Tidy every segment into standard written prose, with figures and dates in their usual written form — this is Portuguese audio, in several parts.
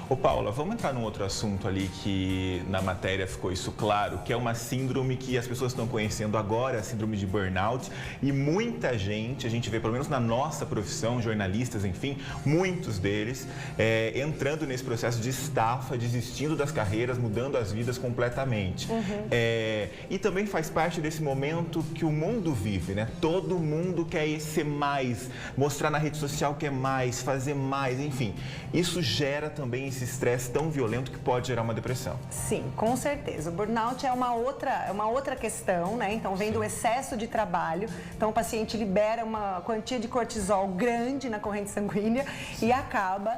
Ô Paula, vamos entrar num outro assunto ali que na matéria ficou isso claro, que é uma síndrome que as pessoas estão conhecendo agora, a síndrome de burnout, e muita gente, a gente vê pelo menos na nossa profissão, jornalistas, enfim, muitos deles entrando nesse processo de estafa, desistindo das carreiras, mudando as vidas completamente. E também faz parte desse momento que o mundo vive, né? Todo mundo quer ser mais, mostrar na rede social que é mais, fazer mais, enfim. Isso gera também esse estresse tão violento que pode gerar uma depressão. Sim, com certeza. O burnout é uma outra questão, né? Então, vem do excesso de trabalho. Então, o paciente libera uma quantia de cortisol grande na corrente sanguínea e acaba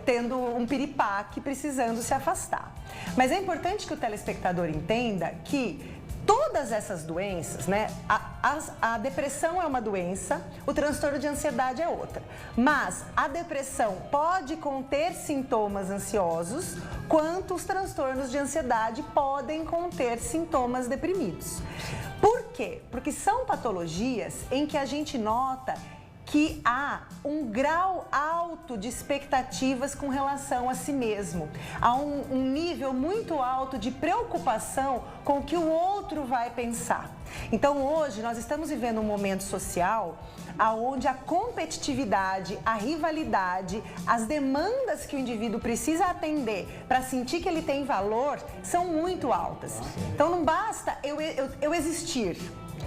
tendo um piripaque, precisando se afastar. Mas é importante que o telespectador entenda que todas essas doenças, né? A depressão é uma doença, o transtorno de ansiedade é outra. Mas a depressão pode conter sintomas ansiosos, quanto os transtornos de ansiedade podem conter sintomas deprimidos. Por quê? Porque são patologias em que a gente nota que há um grau alto de expectativas com relação a si mesmo. Há um nível muito alto de preocupação com o que o outro vai pensar. Então, hoje, nós estamos vivendo um momento social onde a competitividade, a rivalidade, as demandas que o indivíduo precisa atender para sentir que ele tem valor são muito altas. Então, não basta eu existir,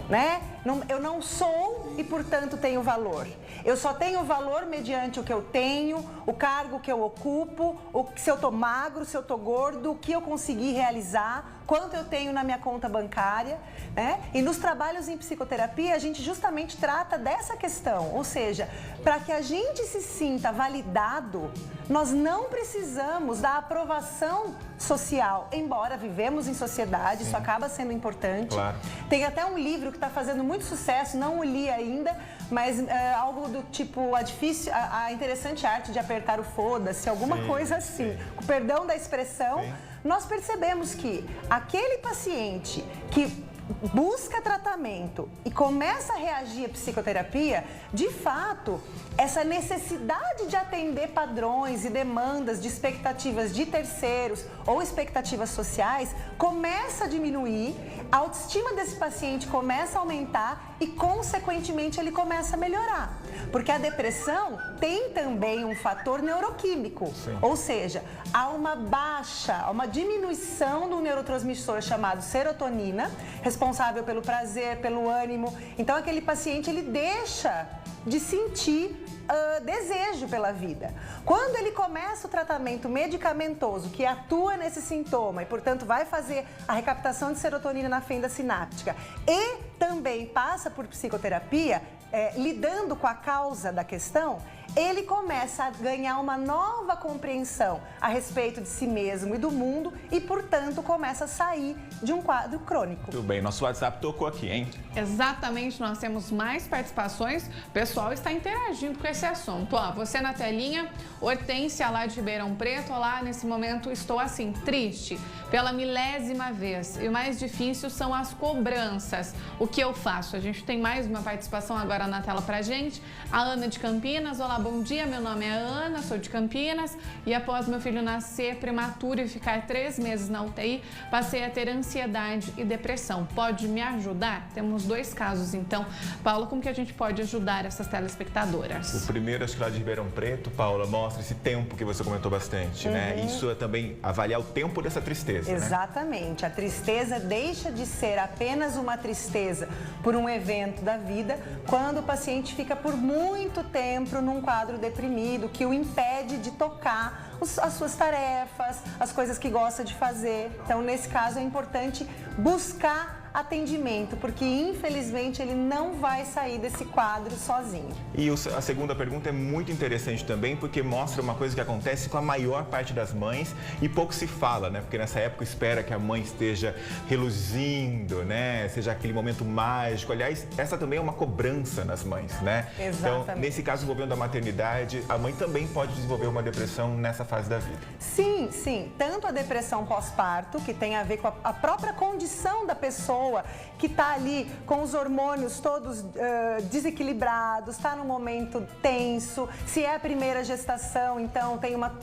né? Eu não sou e, portanto, tenho valor. Eu só tenho valor mediante o que eu tenho, o cargo que eu ocupo, se eu tô magro, se eu tô gordo, o que eu consegui realizar, quanto eu tenho na minha conta bancária, né? E nos trabalhos em psicoterapia, a gente justamente trata dessa questão. Ou seja, para que a gente se sinta validado, nós não precisamos da aprovação social, embora vivemos em sociedade, isso acaba sendo importante. Claro. Tem até um livro que está fazendo muito sucesso, não o li ainda, mas algo do tipo a interessante arte de apertar o foda-se, alguma coisa assim. Com perdão da expressão, nós percebemos que aquele paciente que busca tratamento e começa a reagir à psicoterapia, de fato, essa necessidade de atender padrões e demandas de expectativas de terceiros ou expectativas sociais começa a diminuir, a autoestima desse paciente começa a aumentar e, consequentemente, ele começa a melhorar. Porque a depressão tem também um fator neuroquímico, ou seja, há uma diminuição do neurotransmissor chamado serotonina, responsável pelo prazer, pelo ânimo. Então, aquele paciente, ele deixa de sentir desejo pela vida. Quando ele começa o tratamento medicamentoso que atua nesse sintoma e, portanto, vai fazer a recaptação de serotonina na fenda sináptica e também passa por psicoterapia, lidando com a causa da questão, ele começa a ganhar uma nova compreensão a respeito de si mesmo e do mundo e, portanto, começa a sair de um quadro crônico. Tudo bem, nosso WhatsApp tocou aqui, hein? Exatamente, nós temos mais participações, o pessoal está interagindo com esse assunto. Ó, você na telinha, Hortência lá de Ribeirão Preto, olá, nesse momento estou assim, triste, pela milésima vez. E o mais difícil são as cobranças. O que eu faço? A gente tem mais uma participação agora na tela pra gente. A Ana de Campinas, olá, bom dia, meu nome é Ana, sou de Campinas e após meu filho nascer prematuro e ficar 3 meses na UTI, passei a ter ansiedade e depressão. Pode me ajudar? Temos 2 casos, então. Paula, como que a gente pode ajudar essas telespectadoras? O primeiro, acho que lá de Ribeirão Preto, Paula, mostra esse tempo que você comentou bastante, né? Isso é também avaliar o tempo dessa tristeza, Exatamente. Né? A tristeza deixa de ser apenas uma tristeza por um evento da vida quando o paciente fica por muito tempo num quadro deprimido que o impede de tocar as suas tarefas, as coisas que gosta de fazer. Então, nesse caso, é importante buscar atendimento, porque infelizmente ele não vai sair desse quadro sozinho. E a segunda pergunta é muito interessante também, porque mostra uma coisa que acontece com a maior parte das mães e pouco se fala, né? Porque nessa época espera que a mãe esteja reluzindo, né? Seja aquele momento mágico. Aliás, essa também é uma cobrança nas mães, né? Exatamente. Então, nesse caso envolvendo a maternidade, a mãe também pode desenvolver uma depressão nessa fase da vida. Sim, sim. Tanto a depressão pós-parto, que tem a ver com a própria condição da pessoa pessoa que está ali com os hormônios todos desequilibrados, está num momento tenso, se é a primeira gestação, então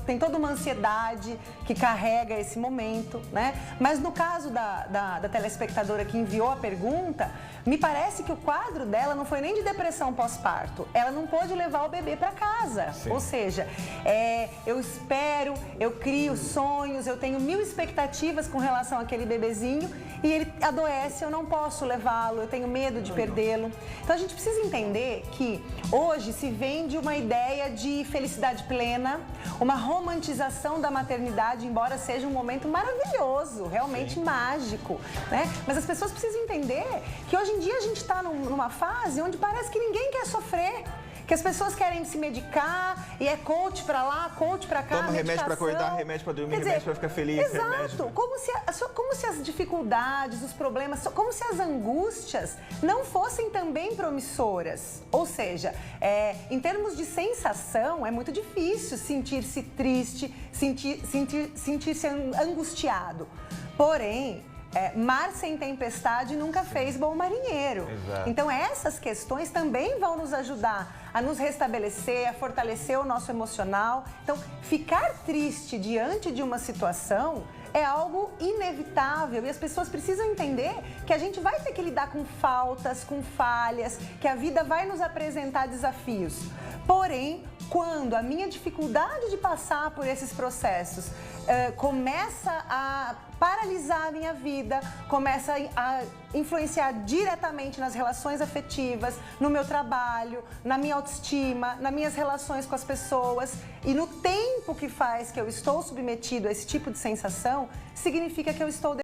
tem toda uma ansiedade que carrega esse momento, né? Mas no caso da telespectadora que enviou a pergunta, me parece que o quadro dela não foi nem de depressão pós-parto, ela não pôde levar o bebê para casa. Sim. Ou seja, eu espero, eu crio sonhos, eu tenho 1000 expectativas com relação àquele bebezinho e ele adoece, eu não posso levá-lo, eu tenho medo de perdê-lo. Então a gente precisa entender que hoje se vende uma ideia de felicidade plena, uma romantização da maternidade, embora seja um momento maravilhoso, realmente mágico, né? Mas as pessoas precisam entender que hoje em dia a gente está numa fase onde parece que ninguém quer sofrer. Que as pessoas querem se medicar e é coach pra lá, coach pra cá, toma remédio pra acordar, remédio pra dormir, remédio pra ficar feliz. Exato. Remédio... Como se as dificuldades, os problemas, como se as angústias não fossem também promissoras. Ou seja, em termos de sensação, é muito difícil sentir-se triste, sentir-se angustiado. Porém, mar sem tempestade nunca fez bom marinheiro. Exato. Então essas questões também vão nos ajudar a nos restabelecer, a fortalecer o nosso emocional. Então, ficar triste diante de uma situação é algo inevitável e as pessoas precisam entender que a gente vai ter que lidar com faltas, com falhas, que a vida vai nos apresentar desafios. Porém, quando a minha dificuldade de passar por esses processos começa a paralisar a minha vida, começa a influenciar diretamente nas relações afetivas, no meu trabalho, na minha autoestima, nas minhas relações com as pessoas e no tempo que faz que eu estou submetido a esse tipo de sensação, significa que eu estou